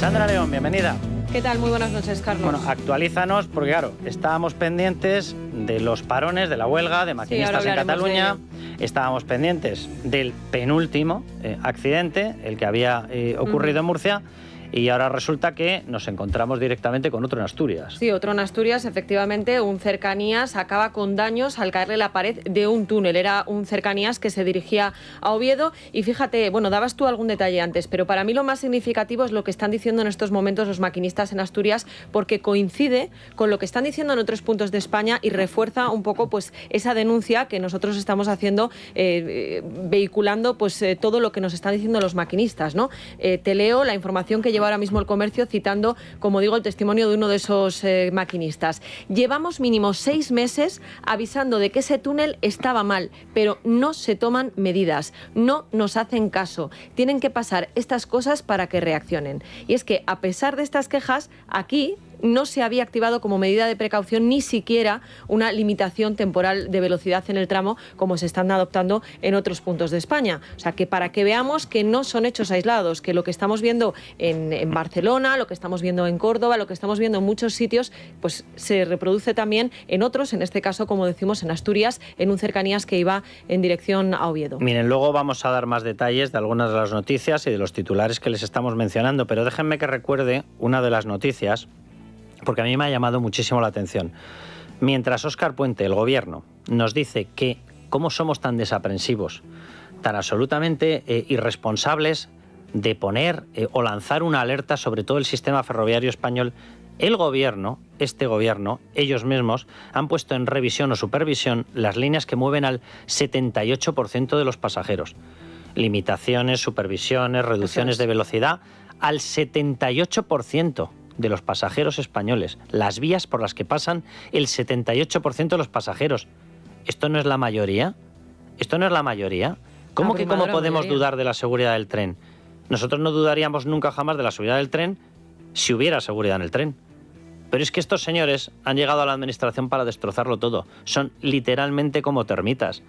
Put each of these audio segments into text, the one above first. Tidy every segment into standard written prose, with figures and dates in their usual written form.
Sandra León, bienvenida. ¿Qué tal? Muy buenas noches, Carlos. Bueno, actualízanos, porque claro, estábamos pendientes de los parones, de la huelga de maquinistas en Cataluña. Estábamos pendientes del penúltimo accidente, el que había ocurrido en Murcia. Y ahora resulta que nos encontramos directamente con otro en Asturias. Sí, otro en Asturias, efectivamente, un cercanías acaba con daños al caerle la pared de un túnel. Era un cercanías que se dirigía a Oviedo y fíjate, bueno, dabas tú algún detalle antes, pero para mí lo más significativo es lo que están diciendo en estos momentos los maquinistas en Asturias, porque coincide con lo que están diciendo en otros puntos de España y refuerza un poco pues esa denuncia que nosotros estamos haciendo, vehiculando pues todo lo que nos están diciendo los maquinistas, ¿no? Te leo la información que lleva ahora mismo El Comercio, citando, como digo, el testimonio de uno de esos maquinistas. Llevamos mínimo 6 meses avisando de que ese túnel estaba mal, pero no se toman medidas, no nos hacen caso. Tienen que pasar estas cosas para que reaccionen. Y es que, a pesar de estas quejas, aquí no se había activado como medida de precaución ni siquiera una limitación temporal de velocidad en el tramo, como se están adoptando en otros puntos de España. O sea, que para que veamos que no son hechos aislados, que lo que estamos viendo en Barcelona, lo que estamos viendo en Córdoba, lo que estamos viendo en muchos sitios, pues se reproduce también en otros, en este caso, como decimos, en Asturias, en un cercanías que iba en dirección a Oviedo. Miren, luego vamos a dar más detalles de algunas de las noticias y de los titulares que les estamos mencionando, pero déjenme que recuerde una de las noticias, porque a mí me ha llamado muchísimo la atención. Mientras Óscar Puente, el gobierno, nos dice que cómo somos tan desaprensivos, tan absolutamente irresponsables de poner o lanzar una alerta sobre todo el sistema ferroviario español, el gobierno, este gobierno, ellos mismos, han puesto en revisión o supervisión las líneas que mueven al 78% de los pasajeros. Limitaciones, supervisiones, reducciones de velocidad al 78% de los pasajeros españoles, las vías por las que pasan el 78% de los pasajeros. ¿Esto no es la mayoría? ¿Esto no es la mayoría? ¿Cómo podemos dudar de la seguridad del tren? Nosotros no dudaríamos nunca jamás de la seguridad del tren si hubiera seguridad en el tren. Pero es que estos señores han llegado a la administración para destrozarlo todo. Son literalmente como termitas.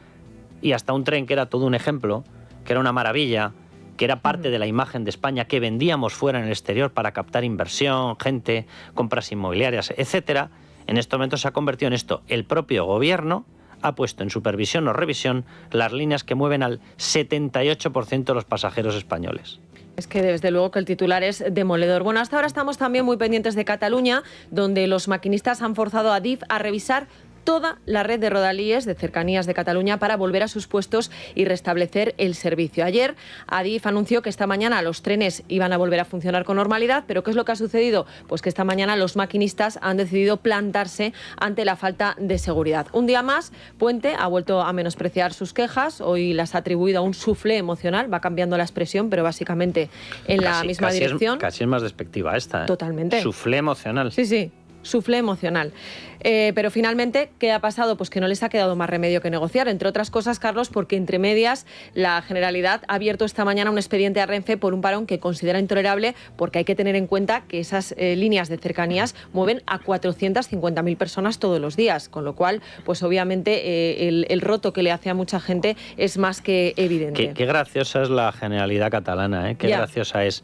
Y hasta un tren que era todo un ejemplo, que era una maravilla, que era parte de la imagen de España, que vendíamos fuera en el exterior para captar inversión, gente, compras inmobiliarias, etcétera, en este momento se ha convertido en esto. El propio gobierno ha puesto en supervisión o revisión las líneas que mueven al 78% de los pasajeros españoles. Es que desde luego que el titular es demoledor. Bueno, hasta ahora estamos también muy pendientes de Cataluña, donde los maquinistas han forzado a Adif a revisar toda la red de rodalíes de cercanías de Cataluña para volver a sus puestos y restablecer el servicio. Ayer Adif anunció que esta mañana los trenes iban a volver a funcionar con normalidad, pero ¿qué es lo que ha sucedido? Pues que esta mañana los maquinistas han decidido plantarse ante la falta de seguridad. Un día más, Puente ha vuelto a menospreciar sus quejas, hoy las ha atribuido a un suflé emocional, va cambiando la expresión, pero básicamente en la misma dirección. Casi es más despectiva esta, ¿eh? Totalmente. Suflé emocional. Sí, sí. Suflé emocional. Pero finalmente, ¿qué ha pasado? Pues que no les ha quedado más remedio que negociar, entre otras cosas, Carlos, porque entre medias la Generalidad ha abierto esta mañana un expediente a Renfe por un parón que considera intolerable, porque hay que tener en cuenta que esas líneas de cercanías mueven a 450.000 personas todos los días, con lo cual, pues obviamente el roto que le hace a mucha gente es más que evidente. Qué graciosa es la Generalidad catalana, ¿eh? Qué graciosa es.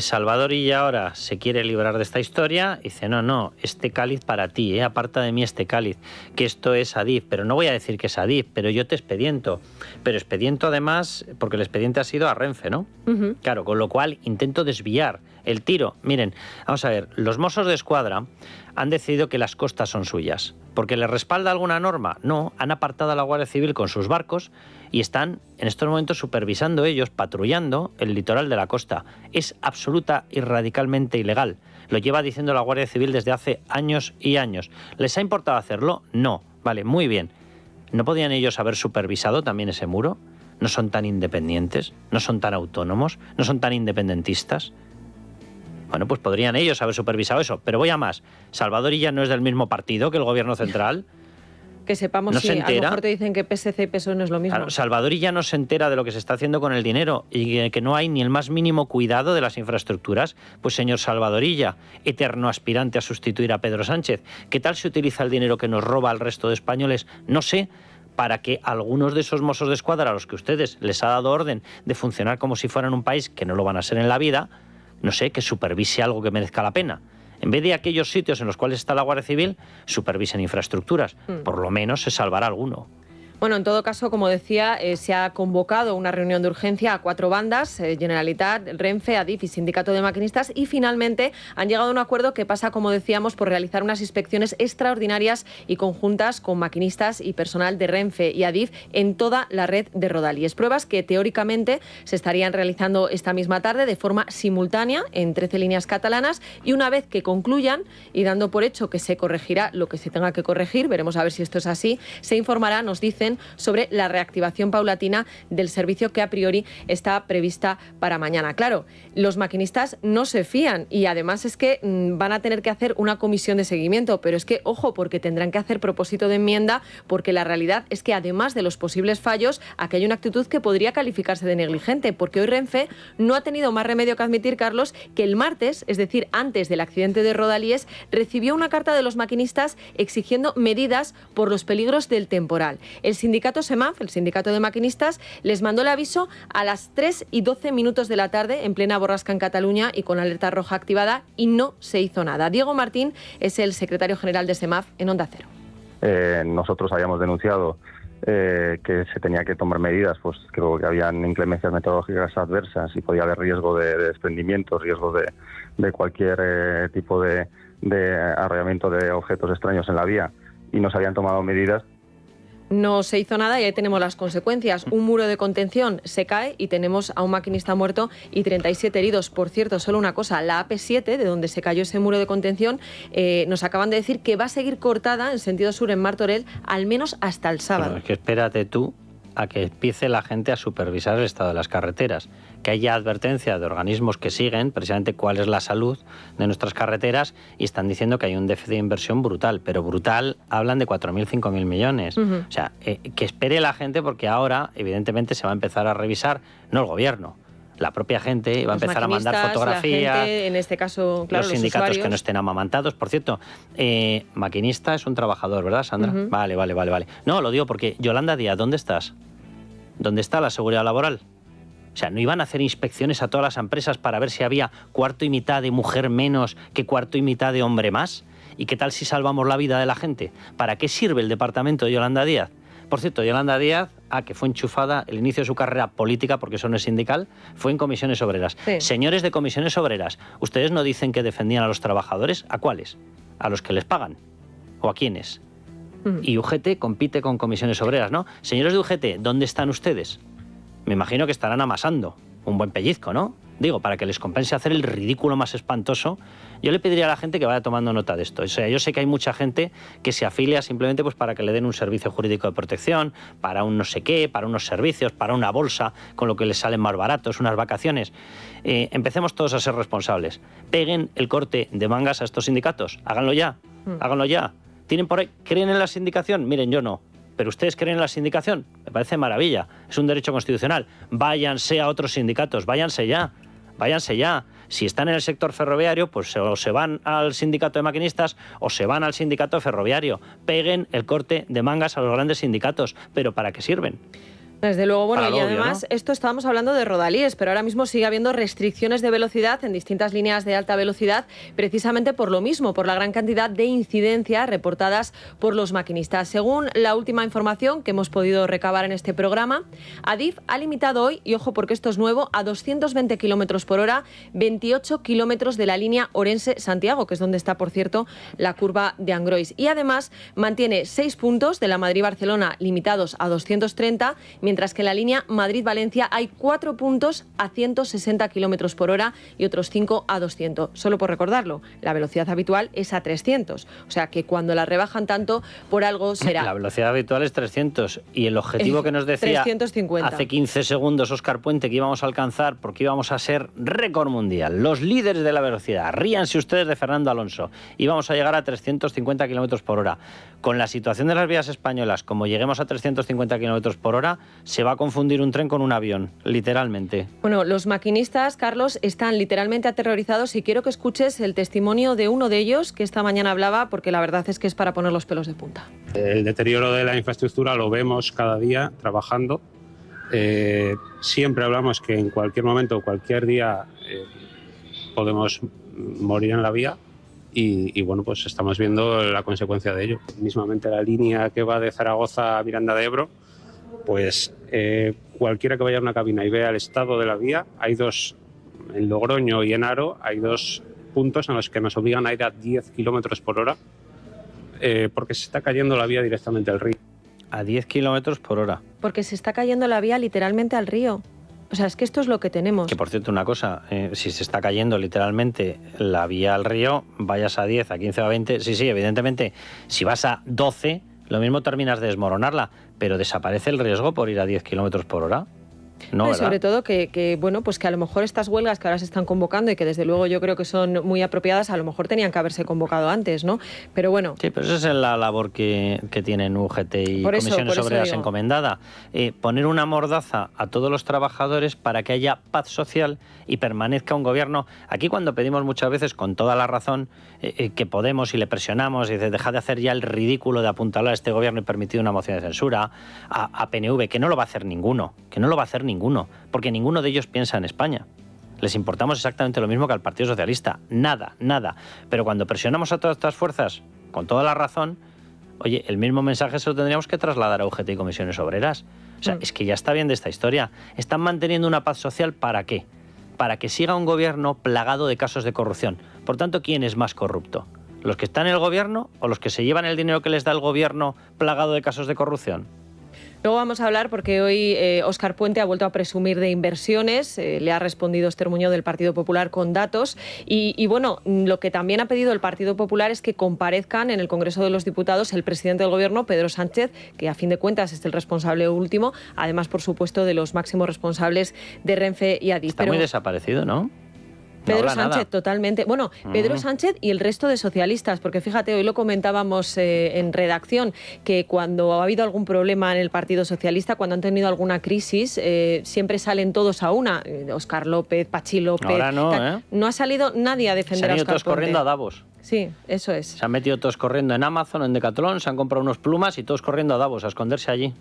Salvador Illa ahora se quiere librar de esta historia y dice, no, este cáliz para ti, aparta de mí este cáliz, que esto es Adif, pero no voy a decir que es Adif, pero yo te expediento. Pero expediento además, porque el expediente ha sido a Renfe, ¿no? Claro, con lo cual intento desviar el tiro. Miren, vamos a ver, los Mossos de Escuadra han decidido que las costas son suyas. ¿Porque les respalda alguna norma? No, han apartado a la Guardia Civil con sus barcos y están en estos momentos supervisando ellos, patrullando el litoral de la costa. Es absoluta y radicalmente ilegal. Lo lleva diciendo la Guardia Civil desde hace años y años. ¿Les ha importado hacerlo? No. Vale, muy bien. ¿No podían ellos haber supervisado también ese muro? ¿No son tan independientes? ¿No son tan autónomos? ¿No son tan independentistas? Bueno, pues podrían ellos haber supervisado eso. Pero voy a más. Salvador Illa no es del mismo partido que el Gobierno central. Que sepamos, si a lo mejor te dicen que PSC y PSOE no es lo mismo. Claro, Salvador Illa no se entera de lo que se está haciendo con el dinero y que no hay ni el más mínimo cuidado de las infraestructuras. Pues señor Salvador Illa, eterno aspirante a sustituir a Pedro Sánchez, ¿qué tal se utiliza el dinero que nos roba al resto de españoles? No sé, para que algunos de esos Mossos de Escuadra a los que ustedes les ha dado orden de funcionar como si fueran un país, que no lo van a ser en la vida, no sé, que supervise algo que merezca la pena. En vez de aquellos sitios en los cuales está la Guardia Civil, supervisen infraestructuras. Por lo menos se salvará alguno. Bueno, en todo caso, como decía, se ha convocado una reunión de urgencia a 4 bandas, Generalitat, Renfe, Adif y Sindicato de Maquinistas, y finalmente han llegado a un acuerdo que pasa, como decíamos, por realizar unas inspecciones extraordinarias y conjuntas con maquinistas y personal de Renfe y Adif en toda la red de Rodalies. Pruebas que teóricamente se estarían realizando esta misma tarde de forma simultánea en 13 líneas catalanas, y una vez que concluyan y dando por hecho que se corregirá lo que se tenga que corregir, veremos a ver si esto es así, se informará, nos dicen, sobre la reactivación paulatina del servicio que a priori está prevista para mañana. Claro, los maquinistas no se fían y además es que van a tener que hacer una comisión de seguimiento, pero es que, ojo, porque tendrán que hacer propósito de enmienda, porque la realidad es que además de los posibles fallos, aquí hay una actitud que podría calificarse de negligente, porque hoy Renfe no ha tenido más remedio que admitir, Carlos, que el martes, es decir, antes del accidente de Rodalies, recibió una carta de los maquinistas exigiendo medidas por los peligros del temporal. El sindicato SEMAF, el sindicato de maquinistas, les mandó el aviso a las 3:12 de la tarde, en plena borrasca en Cataluña y con alerta roja activada, y no se hizo nada. Diego Martín es el secretario general de SEMAF en Onda Cero. Nosotros habíamos denunciado que se tenía que tomar medidas, pues creo que habían inclemencias meteorológicas adversas y podía haber riesgo de desprendimientos, riesgo de cualquier tipo de arrollamiento de objetos extraños en la vía, y no se habían tomado medidas. No se hizo nada y ahí tenemos las consecuencias. Un muro de contención se cae y tenemos a un maquinista muerto y 37 heridos. Por cierto, solo una cosa, la AP7, de donde se cayó ese muro de contención, nos acaban de decir que va a seguir cortada en sentido sur en Martorell, al menos hasta el sábado. Pero es que espérate tú a que empiece la gente a supervisar el estado de las carreteras, que haya advertencia de organismos que siguen precisamente cuál es la salud de nuestras carreteras y están diciendo que hay un déficit de inversión brutal, pero brutal, hablan de 4.000, 5.000 millones. O sea, que espere la gente, porque ahora evidentemente se va a empezar a revisar, no el gobierno, la propia gente va a empezar a mandar fotografías, la gente, en este caso, claro, los sindicatos usuarios, que no estén amamantados. Por cierto, maquinista es un trabajador, ¿verdad, Sandra? Vale. No, lo digo porque, Yolanda Díaz, ¿dónde estás? ¿Dónde está la seguridad laboral? O sea, ¿no iban a hacer inspecciones a todas las empresas para ver si había cuarto y mitad de mujer menos que cuarto y mitad de hombre más? ¿Y qué tal si salvamos la vida de la gente? ¿Para qué sirve el departamento de Yolanda Díaz? Por cierto, Yolanda Díaz, que fue enchufada el inicio de su carrera política, porque eso no es sindical, fue en comisiones obreras. Sí. Señores de comisiones obreras, ¿ustedes no dicen que defendían a los trabajadores? ¿A cuáles? ¿A los que les pagan? ¿O a quiénes? Y UGT compite con comisiones obreras, ¿no? Señores de UGT, ¿dónde están ustedes? Me imagino que estarán amasando un buen pellizco, ¿no? Digo, para que les compense hacer el ridículo más espantoso. Yo le pediría a la gente que vaya tomando nota de esto. O sea, yo sé que hay mucha gente que se afilia simplemente pues para que le den un servicio jurídico de protección, para un no sé qué, para unos servicios, para una bolsa, con lo que les salen más baratos, unas vacaciones. Empecemos todos a ser responsables. Peguen el corte de mangas a estos sindicatos. Háganlo ya, háganlo ya. ¿Tienen por ahí? ¿Creen en la sindicación? Miren, yo no. ¿Pero ustedes creen en la sindicación? Me parece maravilla. Es un derecho constitucional. Váyanse a otros sindicatos, váyanse ya. Váyanse ya. Si están en el sector ferroviario, pues o se van al sindicato de maquinistas o se van al sindicato ferroviario. Peguen el corte de mangas a los grandes sindicatos. ¿Pero para qué sirven? Desde luego, bueno, y además, ¿no? Esto estábamos hablando de Rodalies, pero ahora mismo sigue habiendo restricciones de velocidad en distintas líneas de alta velocidad, precisamente por lo mismo, por la gran cantidad de incidencias reportadas por los maquinistas. Según la última información que hemos podido recabar en este programa, Adif ha limitado hoy, y ojo porque esto es nuevo, a 220 kilómetros por hora, 28 kilómetros de la línea Orense-Santiago, que es donde está, por cierto, la curva de Angrois. Y además mantiene 6 puntos de la Madrid-Barcelona limitados a 230, mientras que en la línea Madrid-Valencia hay 4 puntos a 160 kilómetros por hora y otros 5 a 200. Solo por recordarlo, la velocidad habitual es a 300. O sea que cuando la rebajan tanto, por algo será. La velocidad habitual es 300 y el objetivo que nos decía 350. Hace 15 segundos Óscar Puente que íbamos a alcanzar porque íbamos a ser récord mundial. Los líderes de la velocidad. Ríanse ustedes de Fernando Alonso. Íbamos a llegar a 350 kilómetros por hora. Con la situación de las vías españolas, como lleguemos a 350 kilómetros por hora, se va a confundir un tren con un avión, literalmente. Bueno, los maquinistas, Carlos, están literalmente aterrorizados y quiero que escuches el testimonio de uno de ellos que esta mañana hablaba, porque la verdad es que es para poner los pelos de punta. El deterioro de la infraestructura lo vemos cada día trabajando. Siempre hablamos que en cualquier momento, cualquier día, podemos morir en la vía y bueno, pues estamos viendo la consecuencia de ello. Mismamente la línea que va de Zaragoza a Miranda de Ebro, pues cualquiera que vaya a una cabina y vea el estado de la vía, hay dos, en Logroño y en Haro, hay dos puntos en los que nos obligan a ir a 10 kilómetros por hora porque se está cayendo la vía directamente al río. A 10 kilómetros por hora. Porque se está cayendo la vía literalmente al río. O sea, es que esto es lo que tenemos. Que por cierto, una cosa, si se está cayendo literalmente la vía al río, vayas a 10, a 15 o a 20, sí, evidentemente, si vas a 12, lo mismo terminas de desmoronarla, pero desaparece el riesgo por ir a 10 kilómetros por hora. No, ¿verdad? Sobre todo bueno, pues que a lo mejor estas huelgas que ahora se están convocando y que desde luego yo creo que son muy apropiadas, a lo mejor tenían que haberse convocado antes, ¿no? Pero bueno. Sí, pero esa es la labor que tienen UGT y Comisiones Obreras encomendada. Poner una mordaza a todos los trabajadores para que haya paz social y permanezca un gobierno. Aquí cuando pedimos muchas veces, con toda la razón, que Podemos y le presionamos y dice, deja de hacer ya el ridículo de apuntalar a este gobierno y permitir una moción de censura, a PNV, que no lo va a hacer ninguno, porque ninguno de ellos piensa en España. Les importamos exactamente lo mismo que al Partido Socialista. Nada. Pero cuando presionamos a todas estas fuerzas, con toda la razón, oye, el mismo mensaje se lo tendríamos que trasladar a UGT y Comisiones Obreras. O sea, es que ya está bien de esta historia. Están manteniendo una paz social, ¿para qué? Para que siga un gobierno plagado de casos de corrupción. Por tanto, ¿quién es más corrupto? ¿Los que están en el gobierno o los que se llevan el dinero que les da el gobierno plagado de casos de corrupción? Luego vamos a hablar porque hoy Óscar Puente ha vuelto a presumir de inversiones, le ha respondido Esther Muñoz del Partido Popular con datos y bueno, lo que también ha pedido el Partido Popular es que comparezcan en el Congreso de los Diputados el presidente del Gobierno, Pedro Sánchez, que a fin de cuentas es el responsable último, además por supuesto de los máximos responsables de Renfe y Adif. Está muy desaparecido, ¿no? Pedro Sánchez, totalmente. Bueno, Pedro Sánchez y el resto de socialistas, porque fíjate, hoy lo comentábamos en redacción, que cuando ha habido algún problema en el Partido Socialista, cuando han tenido alguna crisis, siempre salen todos a una. Óscar López, Pachi López... Ahora no, No ha salido nadie a defender a Óscar Puente. Se han ido todos corriendo a Davos. Sí, eso es. Se han metido todos corriendo en Amazon, en Decathlon, se han comprado unos plumas y todos corriendo a Davos, a esconderse allí.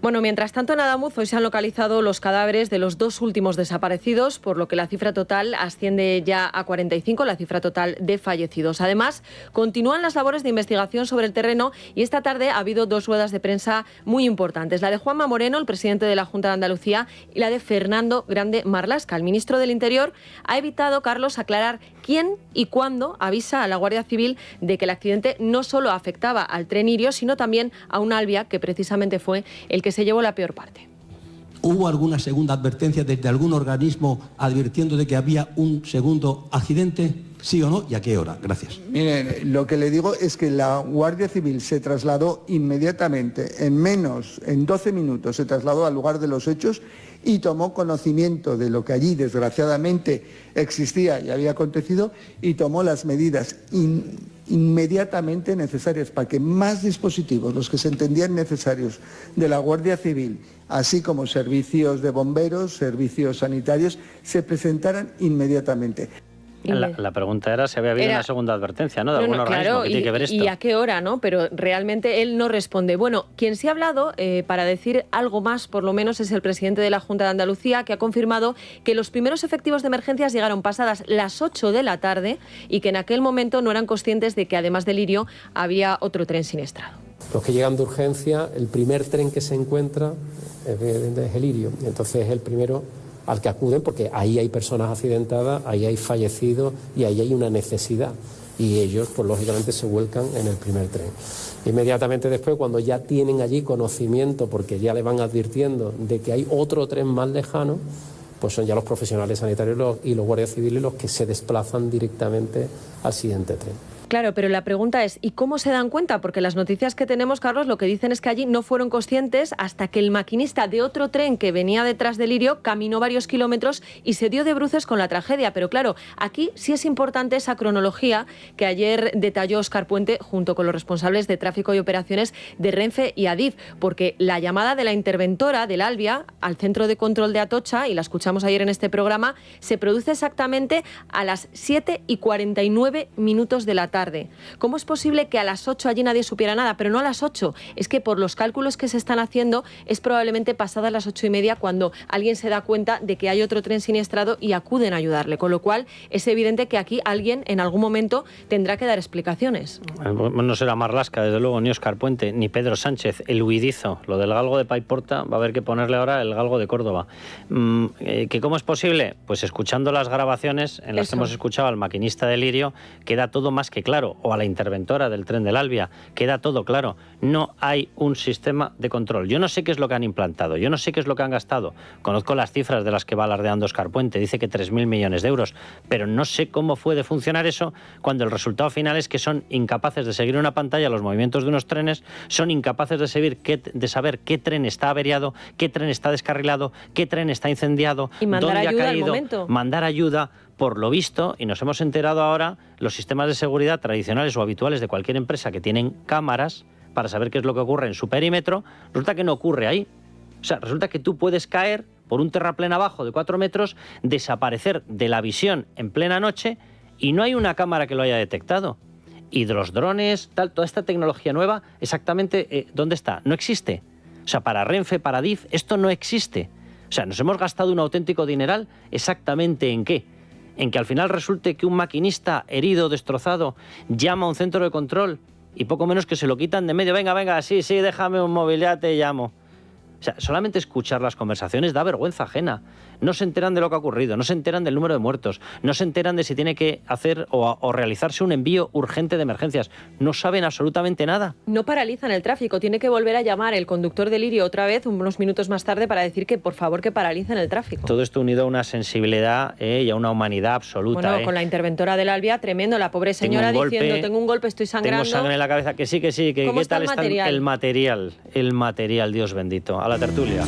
Bueno, mientras tanto en Adamuz hoy se han localizado los cadáveres de los dos últimos desaparecidos, por lo que la cifra total asciende ya a 45, la cifra total de fallecidos. Además, continúan las labores de investigación sobre el terreno y esta tarde ha habido dos ruedas de prensa muy importantes. La de Juanma Moreno, el presidente de la Junta de Andalucía, y la de Fernando Grande Marlaska. El ministro del Interior ha evitado, Carlos, aclarar quién y cuándo avisa a la Guardia Civil de que el accidente no solo afectaba al tren Irio, sino también a un Alvia, que precisamente fue el que se llevó la peor parte. ¿Hubo alguna segunda advertencia desde algún organismo advirtiendo de que había un segundo accidente? ¿Sí o no? ¿Y a qué hora? Gracias. Miren, lo que le digo es que la Guardia Civil se trasladó inmediatamente, en 12 minutos, se trasladó al lugar de los hechos y tomó conocimiento de lo que allí desgraciadamente existía y había acontecido y tomó las medidas inmediatamente necesarias para que más dispositivos, los que se entendían necesarios de la Guardia Civil, así como servicios de bomberos, servicios sanitarios, se presentaran inmediatamente. La pregunta era si había habido una segunda advertencia, ¿no? De algún organismo claro, que tiene que ver esto. ¿Y a qué hora, no? Pero realmente él no responde. Bueno, quien sí ha hablado, para decir algo más, por lo menos, es el presidente de la Junta de Andalucía, que ha confirmado que los primeros efectivos de emergencias llegaron pasadas las 8 de la tarde y que en aquel momento no eran conscientes de que, además del Irio, había otro tren siniestrado. Los que llegan de urgencia, el primer tren que se encuentra es el Irio. Entonces es el primero al que acuden porque ahí hay personas accidentadas, ahí hay fallecidos y ahí hay una necesidad. Y ellos, pues lógicamente, se vuelcan en el primer tren. Inmediatamente después, cuando ya tienen allí conocimiento, porque ya le van advirtiendo de que hay otro tren más lejano, pues son ya los profesionales sanitarios y los guardias civiles los que se desplazan directamente al siguiente tren. Claro, pero la pregunta es, ¿y cómo se dan cuenta? Porque las noticias que tenemos, Carlos, lo que dicen es que allí no fueron conscientes hasta que el maquinista de otro tren que venía detrás del Irio caminó varios kilómetros y se dio de bruces con la tragedia. Pero claro, aquí sí es importante esa cronología que ayer detalló Óscar Puente junto con los responsables de tráfico y operaciones de Renfe y Adif, porque la llamada de la interventora del Alvia al centro de control de Atocha, y la escuchamos ayer en este programa, se produce exactamente a las 7:49 de la tarde. tarde. ¿Cómo es posible que a las 8 allí nadie supiera nada? Pero no a las 8. Es que por los cálculos que se están haciendo es probablemente pasadas las 8:30 cuando alguien se da cuenta de que hay otro tren siniestrado y acuden a ayudarle. Con lo cual es evidente que aquí alguien en algún momento tendrá que dar explicaciones. No será Marlaska, desde luego, ni Óscar Puente, ni Pedro Sánchez, el huidizo. Lo del galgo de Paiporta va a haber que ponerle ahora el galgo de Córdoba. ¿Que cómo es posible? Pues escuchando las grabaciones en las que hemos escuchado al maquinista de Lirio, queda todo más que claro, o a la interventora del tren del Albia, queda todo claro. No hay un sistema de control. Yo no sé qué es lo que han implantado, yo no sé qué es lo que han gastado. Conozco las cifras de las que va alardeando Óscar Puente, dice que 3.000 millones de euros, pero no sé cómo fue de funcionar eso cuando el resultado final es que son incapaces de seguir en una pantalla los movimientos de unos trenes, son incapaces de saber qué tren está averiado, qué tren está descarrilado, qué tren está incendiado, y mandar dónde ayuda ha caído, al momento. mandar ayuda. Por lo visto, y nos hemos enterado ahora, los sistemas de seguridad tradicionales o habituales de cualquier empresa que tienen cámaras para saber qué es lo que ocurre en su perímetro, resulta que no ocurre ahí. O sea, resulta que tú puedes caer por un terraplén abajo de 4 metros, desaparecer de la visión en plena noche y no hay una cámara que lo haya detectado. Y de los drones, toda esta tecnología nueva, exactamente, ¿dónde está? No existe. O sea, para Renfe, para DIF, esto no existe. O sea, nos hemos gastado un auténtico dineral, ¿exactamente en qué? En que al final resulte que un maquinista herido, destrozado, llama a un centro de control y poco menos que se lo quitan de medio. Venga, sí, déjame un móvil, ya te llamo. O sea, solamente escuchar las conversaciones da vergüenza ajena. No se enteran de lo que ha ocurrido, no se enteran del número de muertos, no se enteran de si tiene que hacer o realizarse un envío urgente de emergencias. No saben absolutamente nada. No paralizan el tráfico. Tiene que volver a llamar el conductor de Lirio otra vez, unos minutos más tarde, para decir que por favor que paralicen el tráfico. Todo esto unido a una sensibilidad y a una humanidad absoluta. Bueno, con la interventora del Albia, tremendo. La pobre señora diciendo, tengo un golpe, estoy sangrando. Tengo sangre en la cabeza, que sí. ¿Cómo ¿Qué tal está el material? El material, Dios bendito. A la tertulia.